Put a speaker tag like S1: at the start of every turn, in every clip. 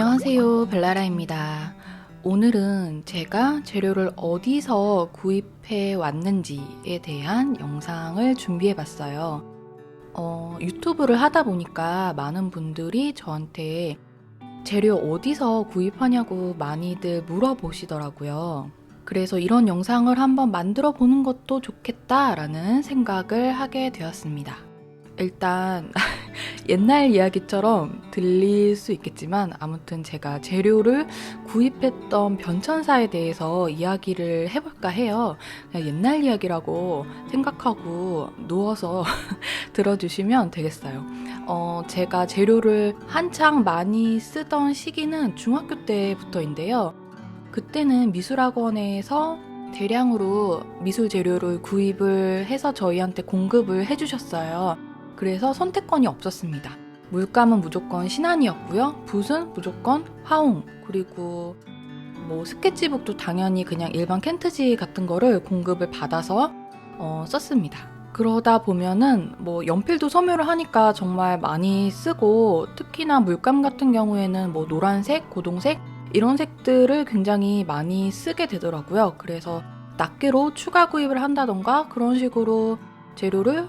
S1: 안녕하세요, 벨라라입니다. 오늘은 제가 재료를 어디서 구입해 왔는지에 대한 영상을 준비해 봤어요. 유튜브를 하다 보니까 많은 분들이 저한테 재료 어디서 구입하냐고 많이들 물어보시더라고요. 그래서 이런 영상을 한번 만들어 보는 것도 좋겠다라는 생각을 하게 되었습니다. 일단 옛날 이야기처럼 들릴 수 있겠지만 아무튼 제가 재료를 구입했던 변천사에 대해서 이야기를 해볼까 해요. 그냥 옛날 이야기라고 생각하고 누워서 들어주시면 되겠어요. 제가 재료를 한창 많이 쓰던 시기는 중학교 때부터인데요. 그때는 미술학원에서 대량으로 미술 재료를 구입을 해서 저희한테 공급을 해주셨어요. 그래서 선택권이 없었습니다. 물감은 무조건 신한이었고요. 붓은 무조건 화웅, 그리고 뭐 스케치북도 당연히 그냥 일반 켄트지 같은 거를 공급을 받아서 썼습니다. 그러다 보면은 뭐 연필도 섬유를 하니까 정말 많이 쓰고, 특히나 물감 같은 경우에는 뭐 노란색, 고동색 이런 색들을 굉장히 많이 쓰게 되더라고요. 그래서 낱개로 추가 구입을 한다던가 그런 식으로 재료를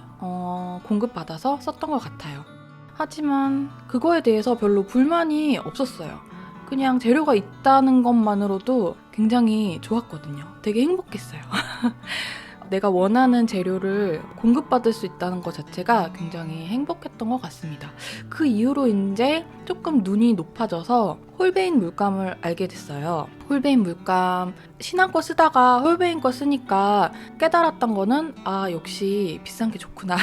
S1: 공급받아서 썼던 것 같아요. 하지만 그거에 대해서 별로 불만이 없었어요. 그냥 재료가 있다는 것만으로도 굉장히 좋았거든요. 되게 행복했어요. 내가 원하는 재료를 공급받을 수 있다는 것 자체가 굉장히 행복했던 것 같습니다. 그 이후로 이제 조금 눈이 높아져서 홀베인 물감을 알게 됐어요. 홀베인 물감 신한 거 쓰다가 홀베인 거 쓰니까 깨달았던 거는 역시 비싼 게 좋구나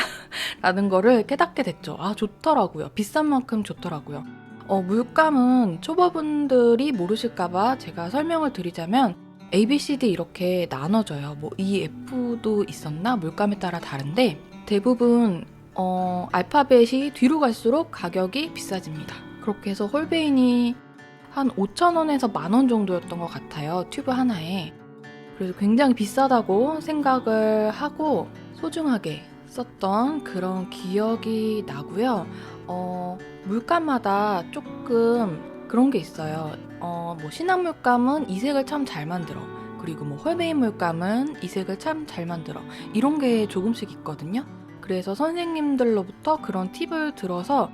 S1: 라는 거를 깨닫게 됐죠. 좋더라고요. 비싼 만큼 좋더라고요. 물감은 초보분들이 모르실까봐 제가 설명을 드리자면 A, B, C, D 이렇게 나눠져요. 뭐 E, F도 있었나? 물감에 따라 다른데 대부분 알파벳이 뒤로 갈수록 가격이 비싸집니다. 그렇게 해서 홀베인이 한 5,000원에서 10,000원 정도였던 것 같아요. 튜브 하나에. 그래서 굉장히 비싸다고 생각을 하고 소중하게 썼던 그런 기억이 나고요. 물감마다 조금 그런 게 있어요. 뭐 신한 물감은 이 색을 참 잘 만들어. 그리고 뭐 홀베인 물감은 이 색을 참 잘 만들어. 이런 게 조금씩 있거든요. 그래서 선생님들로부터 그런 팁을 들어서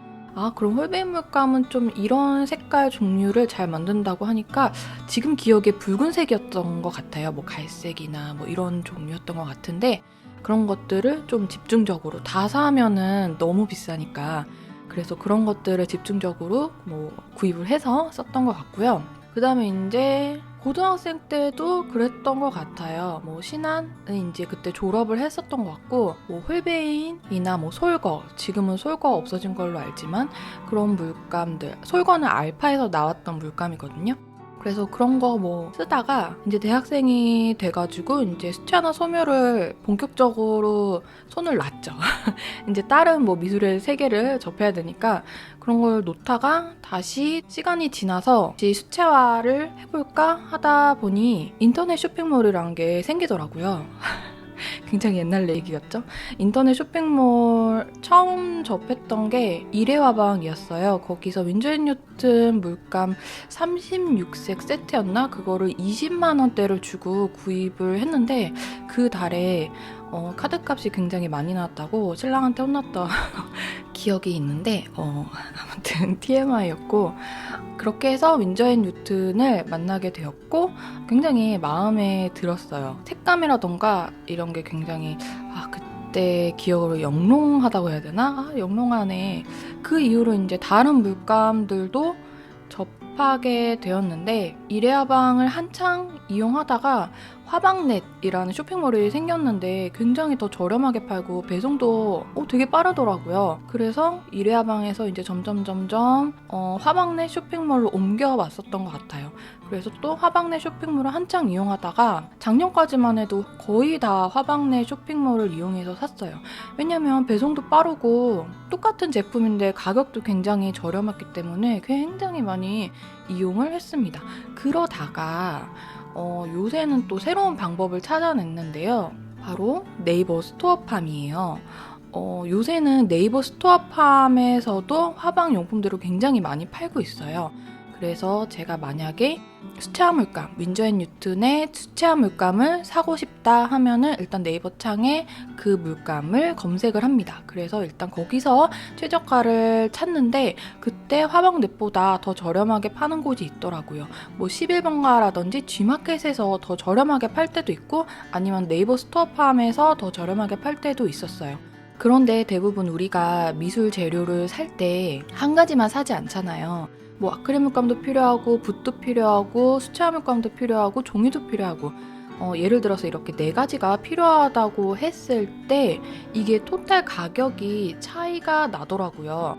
S1: 그럼 홀베인 물감은 좀 이런 색깔 종류를 잘 만든다고 하니까 지금 기억에 붉은색이었던 것 같아요. 뭐 갈색이나 뭐 이런 종류였던 것 같은데 그런 것들을 좀 집중적으로 다 사면은 너무 비싸니까 그래서 그런 것들을 집중적으로 뭐 구입을 해서 썼던 것 같고요. 그 다음에 이제 고등학생 때도 그랬던 것 같아요. 뭐 신한은 이제 그때 졸업을 했었던 것 같고, 뭐 홀베인이나 뭐 솔거, 지금은 솔거 없어진 걸로 알지만 그런 물감들, 솔거는 알파에서 나왔던 물감이거든요. 그래서 그런 거 뭐 쓰다가 이제 대학생이 돼가지고 이제 수채화나 소묘를 본격적으로 손을 놨죠. 이제 다른 뭐 미술의 세계를 접해야 되니까 그런 걸 놓다가 다시 시간이 지나서 수채화를 해볼까 하다 보니 인터넷 쇼핑몰이란 게 생기더라고요. 굉장히 옛날 얘기였죠. 인터넷 쇼핑몰 처음 접했던 게 일회화방이었어요. 거기서 윈저 앤 뉴튼 물감 36색 세트였나? 그거를 20만 원대를 주고 구입을 했는데 그 달에 카드값이 굉장히 많이 나왔다고 신랑한테 혼났던 기억이 있는데 아무튼 TMI였고 그렇게 해서 윈저 앤 뉴튼을 만나게 되었고 굉장히 마음에 들었어요. 색감이라던가 이런 게 굉장히 그때 기억으로 영롱하다고 해야 되나? 영롱하네. 그 이후로 이제 다른 물감들도 접하게 되었는데 일회화방을 한창 이용하다가 화방넷이라는 쇼핑몰이 생겼는데 굉장히 더 저렴하게 팔고 배송도 되게 빠르더라고요. 그래서 일회화방에서 이제 점점 화방넷 쇼핑몰로 옮겨왔었던 것 같아요. 그래서 또 화방넷 쇼핑몰을 한창 이용하다가 작년까지만 해도 거의 다 화방넷 쇼핑몰을 이용해서 샀어요. 왜냐면 배송도 빠르고 똑같은 제품인데 가격도 굉장히 저렴했기 때문에 굉장히 많이 이용을 했습니다. 그러다가 요새는 또 새로운 방법을 찾아냈는데요. 바로 네이버 스토어팜이에요. 요새는 네이버 스토어팜에서도 화방 용품들을 굉장히 많이 팔고 있어요. 그래서 제가 만약에 수채화 물감, 윈즈앤뉴튼의 수채화 물감을 사고 싶다 하면은 일단 네이버 창에 그 물감을 검색을 합니다. 그래서 일단 거기서 최저가를 찾는데 그때 화방넷보다 더 저렴하게 파는 곳이 있더라고요. 뭐 11번가라든지 G마켓에서 더 저렴하게 팔 때도 있고 아니면 네이버 스토어팜에서 더 저렴하게 팔 때도 있었어요. 그런데 대부분 우리가 미술 재료를 살 때 한 가지만 사지 않잖아요. 뭐 아크릴 물감도 필요하고 붓도 필요하고 수채화 물감도 필요하고 종이도 필요하고 예를 들어서 이렇게 4가지가 필요하다고 했을 때 이게 토탈 가격이 차이가 나더라고요.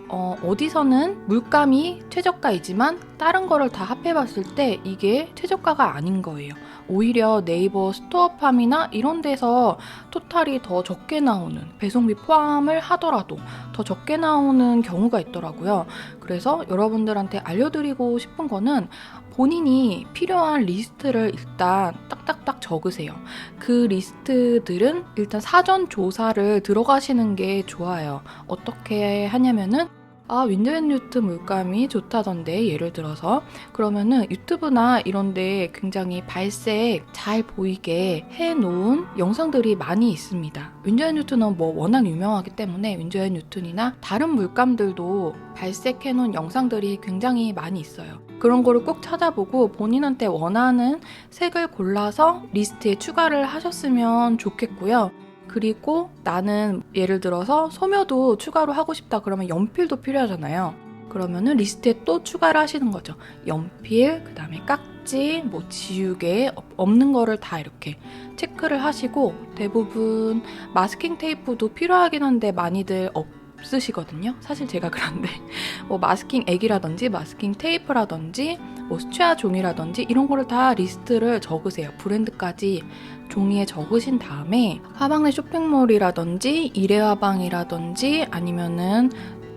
S1: 어디서는 물감이 최저가이지만 다른 거를 다 합해봤을 때 이게 최저가가 아닌 거예요. 오히려 네이버 스토어팜이나 이런 데서 토탈이 더 적게 나오는, 배송비 포함을 하더라도 더 적게 나오는 경우가 있더라고요. 그래서 여러분들한테 알려드리고 싶은 거는 본인이 필요한 리스트를 일단 딱딱딱 적으세요. 그 리스트들은 일단 사전 조사를 들어가시는 게 좋아요. 어떻게 하냐면은 윈즈앤뉴튼 물감이 좋다던데 예를 들어서 그러면은 유튜브나 이런데 굉장히 발색 잘 보이게 해놓은 영상들이 많이 있습니다. 윈즈앤뉴튼은 뭐 워낙 유명하기 때문에 윈즈앤뉴튼이나 다른 물감들도 발색해놓은 영상들이 굉장히 많이 있어요. 그런 거를 꼭 찾아보고 본인한테 원하는 색을 골라서 리스트에 추가를 하셨으면 좋겠고요. 그리고 나는 예를 들어서 소묘도 추가로 하고 싶다 그러면 연필도 필요하잖아요. 그러면은 리스트에 또 추가를 하시는 거죠. 연필, 그 다음에 깍지, 뭐 지우개 없는 거를 다 이렇게 체크를 하시고 대부분 마스킹 테이프도 필요하긴 한데 많이들 없으시거든요. 사실 제가 그런데 뭐 마스킹 액이라든지 마스킹 테이프라든지 뭐 수채화 종이라든지 이런 거를 다 리스트를 적으세요. 브랜드까지 종이에 적으신 다음에 화방내 쇼핑몰이라든지 이레화방이라든지 아니면은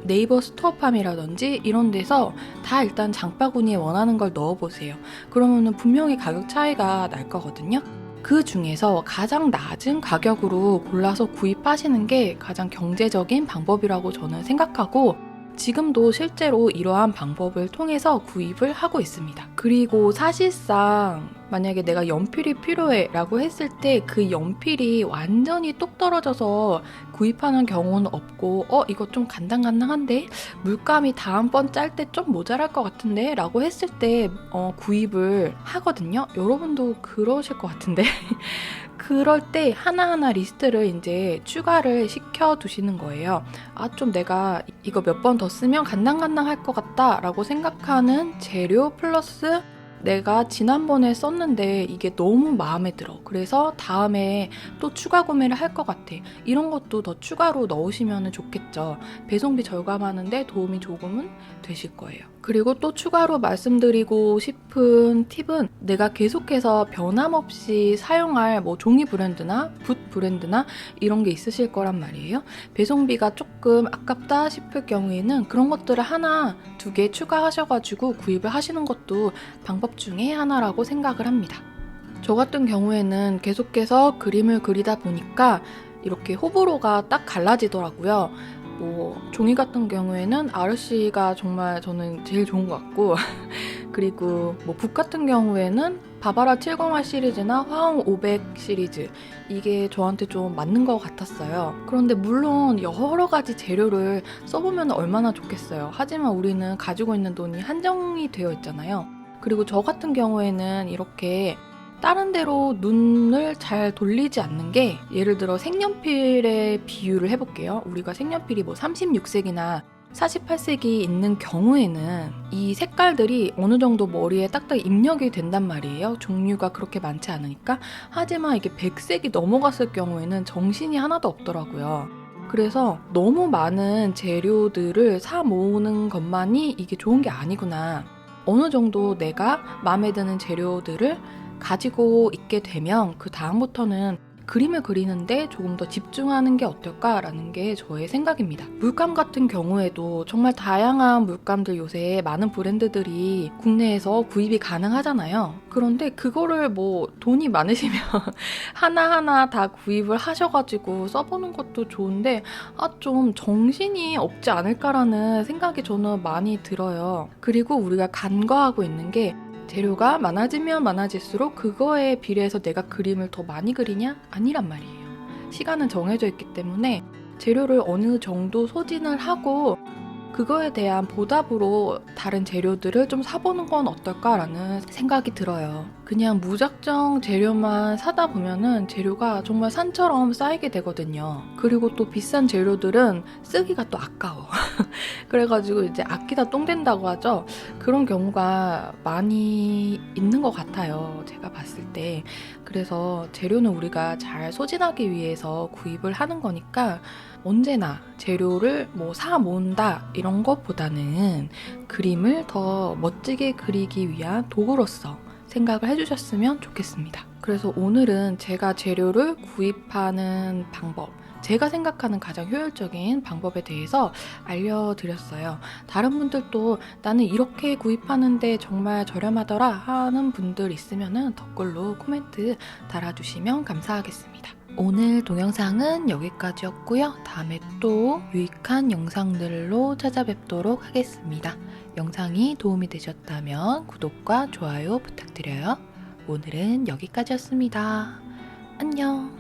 S1: 네이버 스토어팜이라든지 이런 데서 다 일단 장바구니에 원하는 걸 넣어보세요. 그러면은 분명히 가격 차이가 날 거거든요. 그 중에서 가장 낮은 가격으로 골라서 구입하시는 게 가장 경제적인 방법이라고 저는 생각하고 지금도 실제로 이러한 방법을 통해서 구입을 하고 있습니다. 그리고 사실상 만약에 내가 연필이 필요해 라고 했을 때 그 연필이 완전히 똑 떨어져서 구입하는 경우는 없고 이거 좀 간당간당한데 물감이 다음번 짤 때 좀 모자랄 것 같은데 라고 했을 때 구입을 하거든요. 여러분도 그러실 것 같은데 그럴 때 하나하나 리스트를 이제 추가를 시켜두시는 거예요. 좀 내가 이거 몇 번 더 쓰면 간당간당할 것 같다 라고 생각하는 재료 플러스 내가 지난번에 썼는데 이게 너무 마음에 들어. 그래서 다음에 또 추가 구매를 할 것 같아. 이런 것도 더 추가로 넣으시면 좋겠죠. 배송비 절감하는데 도움이 조금은 되실 거예요. 그리고 또 추가로 말씀드리고 싶은 팁은 내가 계속해서 변함없이 사용할 뭐 종이 브랜드나 붓 브랜드나 이런 게 있으실 거란 말이에요. 배송비가 조금 아깝다 싶을 경우에는 그런 것들을 하나, 두 개 추가하셔가지고 구입을 하시는 것도 방법 중에 하나라고 생각을 합니다. 저 같은 경우에는 계속해서 그림을 그리다 보니까 이렇게 호불호가 딱 갈라지더라고요. 뭐 종이 같은 경우에는 RC가 정말 저는 제일 좋은 것 같고 그리고 뭐 붓 같은 경우에는 바바라 708 시리즈나 화홍 500 시리즈 이게 저한테 좀 맞는 것 같았어요. 그런데 물론 여러 가지 재료를 써보면 얼마나 좋겠어요. 하지만 우리는 가지고 있는 돈이 한정이 되어 있잖아요. 그리고 저 같은 경우에는 이렇게 다른 데로 눈을 잘 돌리지 않는 게 예를 들어 색연필의 비유를 해볼게요. 우리가 색연필이 뭐 36색이나 48색이 있는 경우에는 이 색깔들이 어느 정도 머리에 딱딱 입력이 된단 말이에요. 종류가 그렇게 많지 않으니까. 하지만 이게 100색이 넘어갔을 경우에는 정신이 하나도 없더라고요. 그래서 너무 많은 재료들을 사 모으는 것만이 이게 좋은 게 아니구나. 어느 정도 내가 마음에 드는 재료들을 가지고 있게 되면 그 다음부터는 그림을 그리는데 조금 더 집중하는 게 어떨까라는 게 저의 생각입니다. 물감 같은 경우에도 정말 다양한 물감들 요새 많은 브랜드들이 국내에서 구입이 가능하잖아요. 그런데 그거를 뭐 돈이 많으시면 하나하나 다 구입을 하셔가지고 써보는 것도 좋은데 좀 정신이 없지 않을까라는 생각이 저는 많이 들어요. 그리고 우리가 간과하고 있는 게 재료가 많아지면 많아질수록 그거에 비례해서 내가 그림을 더 많이 그리냐? 아니란 말이에요. 시간은 정해져 있기 때문에 재료를 어느 정도 소진을 하고 그거에 대한 보답으로 다른 재료들을 좀 사보는 건 어떨까라는 생각이 들어요. 그냥 무작정 재료만 사다 보면은 재료가 정말 산처럼 쌓이게 되거든요. 그리고 또 비싼 재료들은 쓰기가 또 아까워. 그래가지고 이제 아끼다 똥 된다고 하죠. 그런 경우가 많이 있는 것 같아요. 제가 봤을 때. 그래서 재료는 우리가 잘 소진하기 위해서 구입을 하는 거니까 언제나 재료를 뭐 사 모은다 이런 것보다는 그림을 더 멋지게 그리기 위한 도구로서 생각을 해주셨으면 좋겠습니다. 그래서 오늘은 제가 재료를 구입하는 방법, 제가 생각하는 가장 효율적인 방법에 대해서 알려드렸어요. 다른 분들도 나는 이렇게 구입하는데 정말 저렴하더라 하는 분들 있으면 댓글로 코멘트 달아주시면 감사하겠습니다. 오늘 동영상은 여기까지였고요. 다음에 또 유익한 영상들로 찾아뵙도록 하겠습니다. 영상이 도움이 되셨다면 구독과 좋아요 부탁드려요. 오늘은 여기까지였습니다. 안녕.